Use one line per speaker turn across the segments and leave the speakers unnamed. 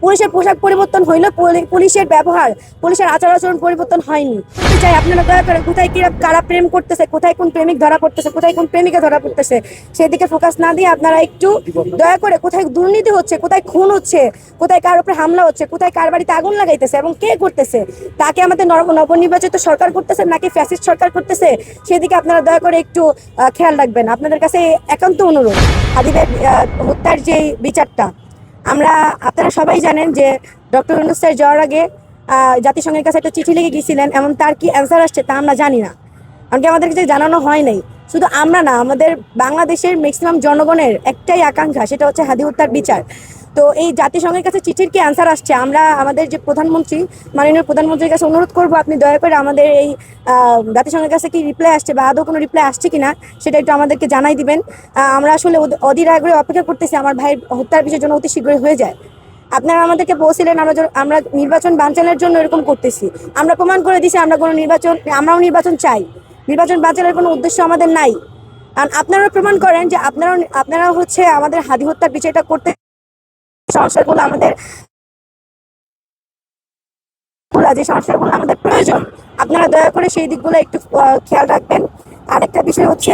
পুলিশের পোশাক পরিবর্তন হইলো, পুলিশের ব্যবহার, পুলিশের আচার আচরণ পরিবর্তন হয়নি। চাই আপনারা দয়া করে কোথায় কি কারা প্রেম করতেছে, কোথায় কোন প্রেমিক ধরা পড়তেছে, কোথায় কোন প্রেমিকা ধরা পড়তেছে, সেদিকে ফোকাস না দিয়ে আপনারা একটু দয়া করে কোথায় দুর্নীতি হচ্ছে, কোথায় খুন হচ্ছে, কোথায় কার উপরে হামলা হচ্ছে, কোথায় কার বাড়িতে আগুন লাগাইতেছে এবং কে করতেছে, তাকে আমাদের নবনির্বাচিত সরকার করতেছে নাকি ফ্যাসিস্ট সরকার করতেছে, সেদিকে আপনারা দয়া করে একটু খেয়াল রাখবেন। আপনাদের কাছে একান্ত অনুরোধ, হাদিদের হত্যার যে বিচারটা, আপনারা সবাই জানেন যে ডক্টর ইউনূস স্যার যাওয়ার আগে জাতিসংঘের কাছে একটা চিঠি লিখে গিয়েছিলেন, এমন তার কি অ্যান্সার আসছে তা আমরা জানি না, এমনকি আমাদের কাছে জানানো হয় নাই। শুধু আমরা না, আমাদের বাংলাদেশের ম্যাক্সিমাম জনগণের একটাই আকাঙ্ক্ষা, সেটা হচ্ছে হাদি হত্যার বিচার। তো এই জাতিসংঘের কাছে চিঠির কি অ্যান্সার আসছে, আমরা আমাদের যে প্রধানমন্ত্রী, মাননীয় প্রধানমন্ত্রীর কাছে অনুরোধ করব আপনি দয়া করে আমাদের এই জাতিসংঘের কাছে কি রিপ্লাই আসছে বা আদৌ কোনো রিপ্লাই আসছে কিনা সেটা একটু আমাদেরকে জানাই দিবেন। আমরা আসলে অধীর আগ্রহে অপেক্ষা করতেছি আমার ভাইয়ের হত্যার বিষয়ের জন্য অতি শীঘ্রই হয়ে যায়। আপনারা আমাদেরকে বলছিলেন আমরা নির্বাচন বানচালের জন্য এরকম করতেছি, আমরা প্রমাণ করে দিছি আমরাও নির্বাচন চাই, নির্বাচন বানচালের কোনো উদ্দেশ্য আমাদের নাই। আর আপনারা প্রমাণ করেন যে আপনারা হচ্ছে আমাদের হাদি হত্যার বিষয়টা করতে সংস্কারগুলো আমাদের যে সংস্কারগুলো আমাদের প্রয়োজন, আপনারা দয়া করে সেই দিকগুলো একটু খেয়াল রাখবেন। আরেকটা বিষয় হচ্ছে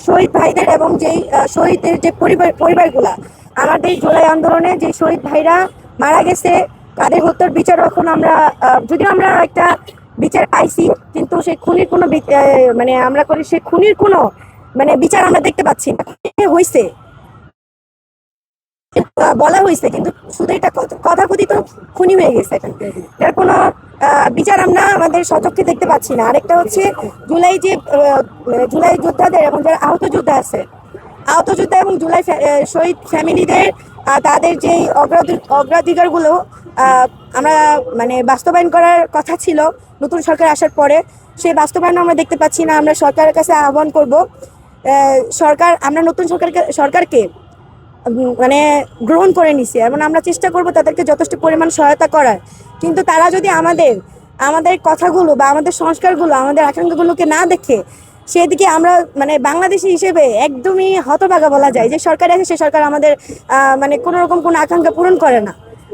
শহীদ ভাইদের এবং যেই শহীদের যে পরিবারগুলা, আমাদের জুলাই আন্দোলনে যে শহীদ ভাইরা মারা গেছে তাদের হত্যার বিচার এখন আমরা যদিও আমরা একটা বিচার পাইছি, কিন্তু সেই খুনির কোনো মানে আমরা করি সেই খুনির কোনো মানে বিচার আমরা দেখতে পাচ্ছি না। হয়েছে বলা হয়েছে, কিন্তু শুধু এটা কথাকথিত খুনি হয়ে গেছে, এটার কোনো বিচার আমরা আমাদের সচক্ষে দেখতে পাচ্ছি না। আরেকটা হচ্ছে জুলাই যোদ্ধাদের এবং যারা আহত যোদ্ধা আছে, আহত যোদ্ধা এবং জুলাই শহীদ ফ্যামিলিদের তাদের যে অগ্রাধিকারগুলো আমরা মানে বাস্তবায়ন করার কথা ছিল নতুন সরকার আসার পরে, সেই বাস্তবায়ন আমরা দেখতে পাচ্ছি না। আমরা সরকারের কাছে আহ্বান করব, আমরা নতুন সরকারকে মানে গ্রহণ করে নিছি এবং আমরা চেষ্টা করব তাদেরকে যথেষ্ট পরিমাণ সহায়তা করার, কিন্তু তারা যদি আমাদের কথাগুলো বা আমাদের সংস্কারগুলো, আমাদের আকাঙ্ক্ষাগুলোকে না দেখে, সেদিকে আমরা মানে বাংলাদেশি হিসেবে একদমই হতভাগা বলা যায়। যে সরকার আছে সে সরকার আমাদের মানে কোনো রকম কোনো আকাঙ্ক্ষা পূরণ করে না।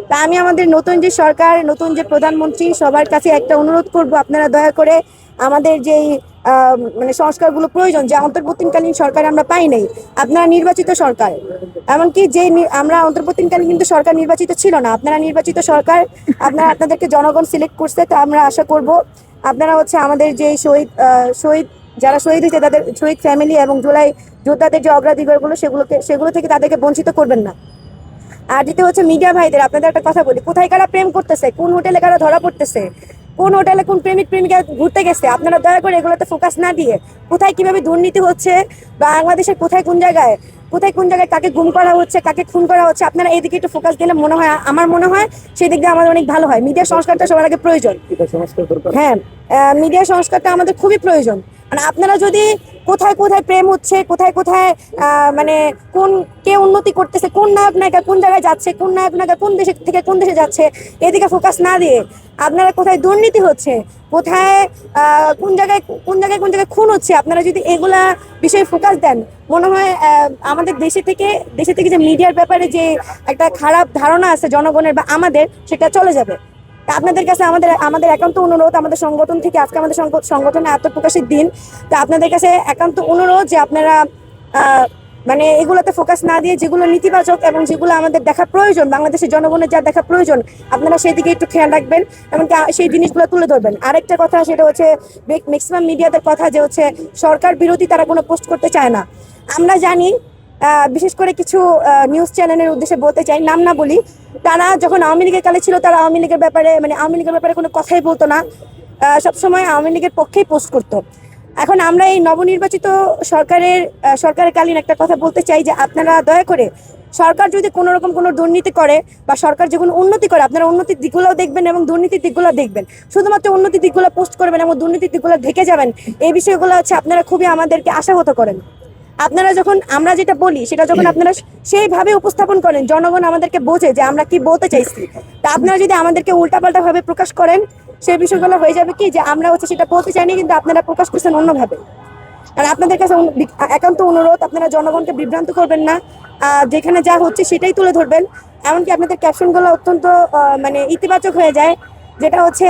তা আমি আমাদের নতুন যে সরকার, নতুন যে প্রধানমন্ত্রী, সবার কাছে একটা অনুরোধ করব, আপনারা দয়া করে আমাদের যেই মানে সংস্কারগুলো প্রয়োজন, যে অন্তর্বর্তীকালীন সরকার আমরা পাই নাই, আপনারা নির্বাচিত সরকার, এমনকি আমরা অন্তর্বর্তীকালীন কিন্তু সরকার নির্বাচিত ছিল না, আপনারা নির্বাচিত সরকার, আপনাদেরকে জনগণ সিলেক্ট করছে। তো আমরা আশা করব আপনারা হচ্ছে আমাদের যে শহীদ যারা শহীদ হয়েছে তাদের শহীদ ফ্যামিলি এবং জুলাই যোদ্ধাদের যে অগ্রাধিকারগুলো সেগুলো থেকে তাদেরকে বঞ্চিত করবেন না। আর দ্বিতীয় হচ্ছে মিডিয়া ভাইদের, আপনাদের একটা কথা বলি, কোথায় কারা প্রেম করতেছে, কোন হোটেলে কারা ধরা পড়তেছে, কোন হোটেলে কোন প্রেমিকা ঘুরতে গেছে, আপনারা দয়া করে এগুলোতে ফোকাস না দিয়ে কোথায় কিভাবে দুর্নীতি হচ্ছে, বাংলাদেশের কোথায় কোন জায়গায় কাকে গুম করা হচ্ছে, কাকে খুন করা হচ্ছে, আপনারা এইদিকে একটু ফোকাস দিলে আমার মনে হয় সেই দিক দিয়ে আমাদের অনেক ভালো হয়। মিডিয়া সংস্কারটা সবার আগে প্রয়োজন। হ্যাঁ, মিডিয়া সংস্কারটা আমাদের খুবই প্রয়োজন। মানে আপনারা যদি কোথায় কোথায় প্রেম হচ্ছে, কোথায় কোথায় মানে কে উন্নতি করতেছে, কোন নায়ক নায়িকা কোন জায়গায় যাচ্ছে, কোন নায়ক নায়িকা কোন দেশে থেকে কোন দেশে যাচ্ছে, এদিকে ফোকাস না দিয়ে আপনারা কোথায় দুর্নীতি হচ্ছে, কোথায় কোন জায়গায় খুন হচ্ছে, আপনারা যদি এগুলা বিষয়ে ফোকাস দেন, মনে হয় আমাদের দেশে থেকে যে মিডিয়ার ব্যাপারে যে একটা খারাপ ধারণা আছে জনগণের বা আমাদের, সেটা চলে যাবে। আপনাদের কাছে আমাদের একান্ত অনুরোধ, আমাদের সংগঠন থেকে আজকে আমাদের সংগঠনের আত্মপ্রকাশের দিন, তা আপনাদের কাছে একান্ত অনুরোধ যে আপনারা মানে এগুলোতে ফোকাস না দিয়ে যেগুলো নেতিবাচক এবং যেগুলো আমাদের দেখা প্রয়োজন, বাংলাদেশের জনগণের যা দেখা প্রয়োজন, আপনারা সেই দিকে একটু খেয়াল রাখবেন এবং সেই জিনিসগুলো তুলে ধরবেন। আরেকটা কথা, সেটা হচ্ছে ম্যাক্সিমাম মিডিয়াদের কথা, যে হচ্ছে সরকার বিরোধী তারা কোনো পোস্ট করতে চায় না। আমরা জানি, বিশেষ করে কিছু নিউজ চ্যানেলের উদ্দেশ্যে বলতে চাই, নাম না বলি, তারা যখন আওয়ামী লীগের কালে ছিল তারা আওয়ামী লীগের ব্যাপারে কোনো কথাই বলতো না, সবসময় আওয়ামী লীগের পক্ষেই পোস্ট করতো। এখন আমরা এই নবনির্বাচিত সরকারকালীন একটা কথা বলতে চাই, যে আপনারা দয়া করে সরকার যদি কোনো রকম কোনো দুর্নীতি করে বা সরকার যে কোনো উন্নতি করে, আপনারা উন্নতির দিকগুলোও দেখবেন এবং দুর্নীতির দিকগুলো দেখবেন। শুধুমাত্র উন্নতির দিকগুলো পোস্ট করবেন এবং দুর্নীতির দিকগুলো ঢেকে যাবেন, এই বিষয়গুলো হচ্ছে আপনারা খুবই আমাদেরকে আশাহত করেন। আপনারা যখন আমরা যেটা বলি সেটা যখন আপনারা সেইভাবে উপস্থাপন করেন, জনগণ আমাদেরকে বোঝে যে আমরা কি বলতে চাইছি। তা আপনারা যদি আমাদেরকে উল্টাপাল্টা ভাবে প্রকাশ করেন, সেই বিষয়গুলো হয়ে যাবে কি, যে আমরা হচ্ছে সেটা বলতে চাইনি, কিন্তু আপনারা প্রকাশ করছেন অন্যভাবে। আর আপনাদের কাছে একান্ত অনুরোধ, আপনারা জনগণকে বিভ্রান্ত করবেন না, যেখানে যা হচ্ছে সেটাই তুলে ধরবেন। এমনকি আপনাদের ক্যাপশনগুলো অত্যন্ত মানে ইতিবাচক হয়ে যায়, যেটা হচ্ছে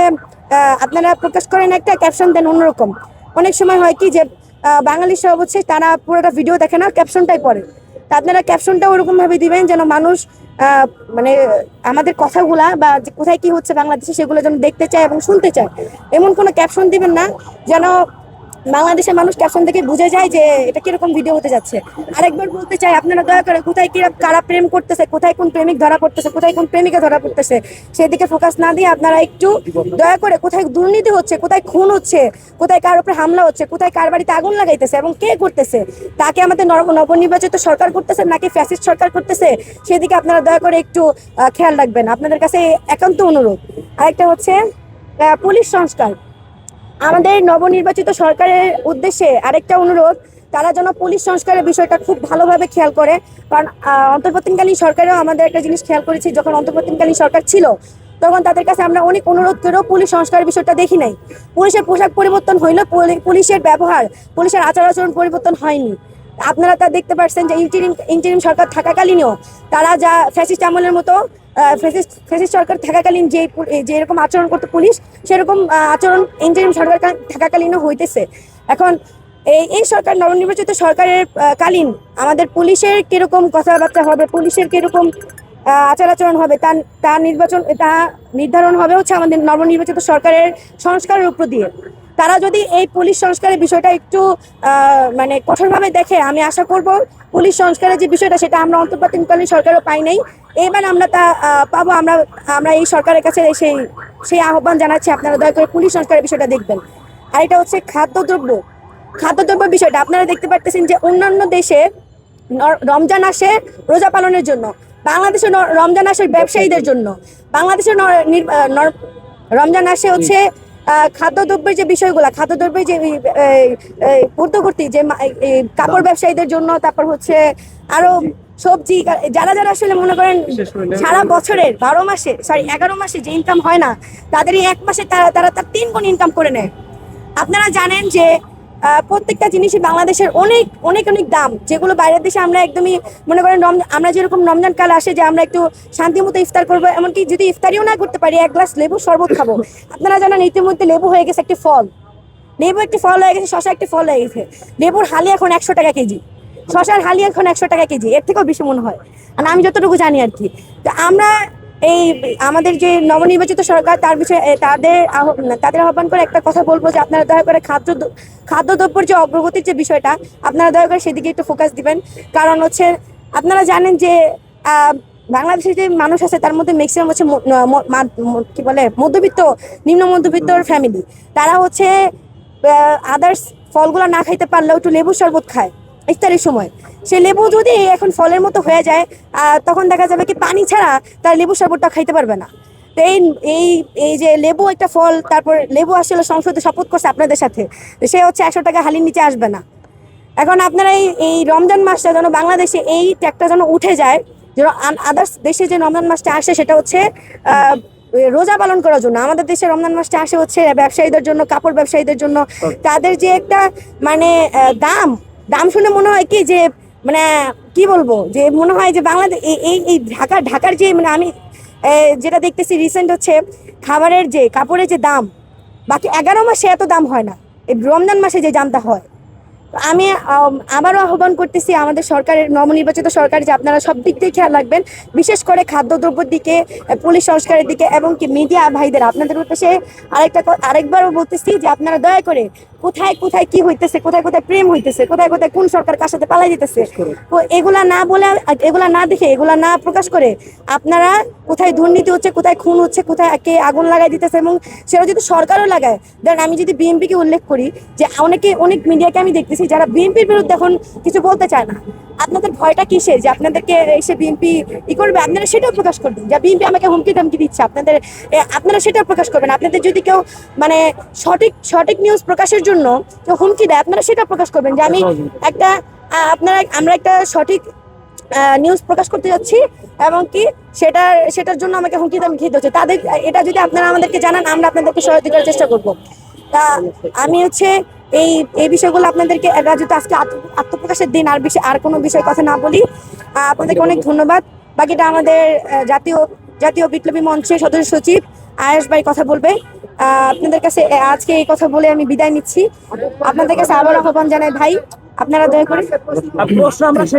আপনারা প্রকাশ করেন একটা, ক্যাপশন দেন অন্যরকম। অনেক সময় হয় কি যে বাঙালি সব হচ্ছে তারা পুরোটা ভিডিও দেখে না, ক্যাপশনটাই পড়ে। তা আপনারা ক্যাপশনটা ওরকম ভাবে দিবেন যেন মানুষ মানে আমাদের কথাগুলা বা কোথায় কি হচ্ছে বাংলাদেশে সেগুলো যেন দেখতে চায় এবং শুনতে চায়। এমন কোনো ক্যাপশন দিবেন না যেন বাংলাদেশের মানুষ ক্যাপশন থেকে বুঝে যায় যে এটা কিরকম ভিডিও হতে যাচ্ছে। আরেকবার বলতে চাই, আপনারা দয়া করে কোথায় কি কারা প্রেম করতেছে, কোথায় কোন প্রেমিক ধরা পড়তেছে, কোথায় কোন প্রেমিকা ধরা পড়তেছে, সেদিকে ফোকাস না দিয়ে আপনারা একটু দয়া করে কোথায় দুর্নীতি হচ্ছে, কোথায় খুন হচ্ছে, কোথায় কার উপরে হামলা হচ্ছে, কোথায় কার বাড়িতে আগুন লাগাইতেছে এবং কে করতেছে, তাকে আমাদের নবনির্বাচিত সরকার করতেছে নাকি ফ্যাসিস্ট সরকার করতেছে, সেদিকে আপনারা দয়া করে একটু খেয়াল রাখবেন। আপনাদের কাছে একান্ত অনুরোধ। আরেকটা হচ্ছে পুলিশ সংস্কার। আমাদের নবনির্বাচিত সরকারের উদ্দেশ্যে আরেকটা অনুরোধ, তারা যেন পুলিশ সংস্কারের বিষয়টা খুব ভালোভাবে খেয়াল করে। কারণ অন্তর্বর্তীকালীন সরকারেও আমাদের একটা জিনিস খেয়াল করেছি, যখন অন্তর্বর্তীকালীন সরকার ছিল তখন তাদের কাছে আমরা অনেক অনুরোধ করেও পুলিশ সংস্কারের বিষয়টা দেখি নাই। পুলিশের পোশাক পরিবর্তন হইলো, পুলিশের ব্যবহার, পুলিশের আচার আচরণ পরিবর্তন হয়নি। আপনারা তা দেখতে পাচ্ছেন যে ইন্টারিম সরকার থাকাকালীনও তারা যা ফ্যাসিস্ট আমলের মতো ফ্যাসিস্ট সরকার থাকাকালীন যে এরকম আচরণ করতো পুলিশ, সেরকম আচরণ ইন্টারিম সরকার থাকাকালীনও হইতেছে। এখন এই সরকার, নবনির্বাচিত সরকারের কালীন আমাদের পুলিশের কিরকম কথাবার্তা হবে, পুলিশের কিরকম আচার আচরণ হবে, তা নির্ধারণ হবে হচ্ছে আমাদের নবনির্বাচিত সরকারের সংস্কারের উপর দিয়ে। তারা যদি এই পুলিশ সংস্কারের বিষয়টা একটু মানে কঠোরভাবে দেখে, আমি আশা করব পুলিশ সংস্কারের যে বিষয়টা সেটা আমরা অন্তর্বর্তীকালীন সরকারও পাই নাই, এবার আমরা তা পাবো। আমরা এই সরকারের কাছে সেই আহ্বান জানাচ্ছি, আপনারা দয়া করে পুলিশ সংস্কারের বিষয়টা দেখবেন। আর এটা হচ্ছে খাদ্যদ্রব্য বিষয়টা। আপনারা দেখতে পাচ্ছেন যে অন্যান্য দেশে রমজান আসে রোজা পালনের জন্য, বাংলাদেশে রমজান আসে ব্যবসায়ীদের জন্য। বাংলাদেশে রমজান আসে হচ্ছে খাদ্যদ্রব্যের যে বিষয়গুলা, খাদ্যদ্রব্যের যে পূর্তবর্তী যে কাপড় ব্যবসায়ীদের জন্য, তারপর হচ্ছে আরো সবজি, যারা যারা আসলে মনে করেন সারা বছরের 11 মাসে যে ইনকাম হয় না, তাদের এই এক মাসে তারা তার 3 গুণ ইনকাম করে নেয়। আপনারা জানেন যে প্রত্যেকটা জিনিসই বাংলাদেশের অনেক অনেক অনেক দাম, যেগুলো বাইরের দেশে আমরা একদমই মনে করেন আমরা যেরকম রমজান কাল আসে যে আমরা একটু শান্তি মতো ইফতার করবো, এমনকি যদি ইফতারিও না করতে পারি 1 গ্লাস লেবু শরবত খাবো। আপনারা জানেন ইতিমধ্যে লেবু হয়ে গেছে একটি ফল, হয়ে গেছে, শশা একটি ফল হয়ে গেছে। লেবুর হালি এখন 100 টাকা কেজি, শশার হালি এখন 100 টাকা কেজি, এর থেকেও বেশি মনে হয়, আর আমি যতটুকু জানি আর কি। তো আমরা এই আমাদের যে নবনির্বাচিত সরকার, তার বিষয়ে তাদের আহ্বান করে একটা কথা বলবো যে আপনারা দয়া করে খাদ্যদ্রব্যের যে অগ্রগতির যে বিষয়টা, আপনারা দয়া করে সেদিকে একটু ফোকাস দিবেন। কারণ হচ্ছে আপনারা জানেন যে বাংলাদেশের যে মানুষ আছে তার মধ্যে ম্যাক্সিমাম হচ্ছে কি বলে মধ্যবিত্ত, নিম্ন মধ্যবিত্তর ফ্যামিলি। তারা হচ্ছে আদার্স ফলগুলো না খাইতে পারলেও একটু লেবু শরবত খায় ইফতারের সময়। সেই লেবু যদি এখন ফলের মতো হয়ে যায়, তখন দেখা যাবে কি পানি ছাড়া তার লেবু শরবতটা খাইতে পারবে না। তো এই যে লেবু একটা ফল, তারপর লেবু আসলে সংসদে শপথ করছে আপনাদের সাথে, সে হচ্ছে 100 টাকা হালির নিচে আসবে না। এখন আপনারা এই রমজান মাসটা যেন বাংলাদেশে এই ট্যাগটা যেন উঠে যায়, যেন আদার্স দেশে যে রমজান মাসটা আসে সেটা হচ্ছে রোজা পালন করার জন্য। আমাদের দেশে রমজান মাসটা আসে হচ্ছে ব্যবসায়ীদের জন্য, কাপড় ব্যবসায়ীদের জন্য। তাদের যে একটা মানে দাম শুনে মনে হয় কি যে মানে কি বলবো, যে মনে হয় যে বাংলাদেশ এই ঢাকার যে মানে আমি যেটা দেখতেছি রিসেন্ট হচ্ছে কাপড়ের যে দাম, বাকি 11 মাসে এত দাম হয় না, এই রমজান মাসে যে দামটা হয়। আমি আবারও আহ্বান করতেছি আমাদের সরকারের, নবনির্বাচিত সরকার, যে আপনারা সব দিক দিয়ে খেয়াল রাখবেন, বিশেষ করে খাদ্যদ্রব্যের দিকে, পুলিশ সংস্কারের দিকে, এবং কি মিডিয়া ভাইদের আপনাদের উদ্দেশ্যে আরেকবারও বলতেছি যে আপনারা দয়া করে কোথায় কোথায় কি হইতেছে, কোথায় কোথায় প্রেম হইতেছে, কোথায় কোথায় কোন সরকার কার সাথে পালাই যেতেছে, এগুলা না বলে, এগুলা না দেখে, এগুলা না প্রকাশ করে আপনারা কোথায় দুর্নীতি হচ্ছে, কোথায় খুন হচ্ছে, কোথায় কে আগুন লাগাই দিতেছে, এবং সেটা যদি সরকারও লাগায়। ধরেন আমি যদি বিএনপিকে উল্লেখ করি, যে অনেক মিডিয়াকে আমি দেখতেছি যারা বিএনপির বিরুদ্ধে এখন কিছু বলতে চায় না। আপনাদের ভয়টা কিসের যে আপনাদেরকে এসে বিএনপি করবে? আপনারা সেটাও প্রকাশ করবেন যে বিএনপি আমাকে হুমকি ধামকি দিচ্ছে, আপনারা সেটাও প্রকাশ করবেন। আপনাদের যদি কেউ মানে সঠিক নিউজ প্রকাশের জন্য কেউ হুমকি দেয়, আপনারা সেটা প্রকাশ করবেন যে আমরা একটা সঠিক নিউজ প্রকাশ করতে যাচ্ছি, এবং কি সেটার জন্য আমাকে হুমকি ধামকি দিতে হচ্ছে। এটা যদি আপনারা আমাদেরকে জানান, আমরা আপনাদেরকে সহায়তা করার চেষ্টা করবো। তা আমি হচ্ছে এই এই বিষয়গুলো আপনাদেরকে যেহেতু আজকে আত্মপ্রকাশের দিন, আর কোনো বিষয় কথা না বলি। আপনাদেরকে অনেক ধন্যবাদ। বাকিটা আমাদের জাতীয় জাতীয় বিপ্লবী মঞ্চের সদস্য সচিব আয়েশ ভাই কথা বলবে। আপনাদের কাছে আজকে এই কথা বলে আমি বিদায় নিচ্ছি। আপনাদের কাছে আবার আহ্বান জানাই ভাই, আপনারা দয়া করে
প্রশ্ন আমরা শেষে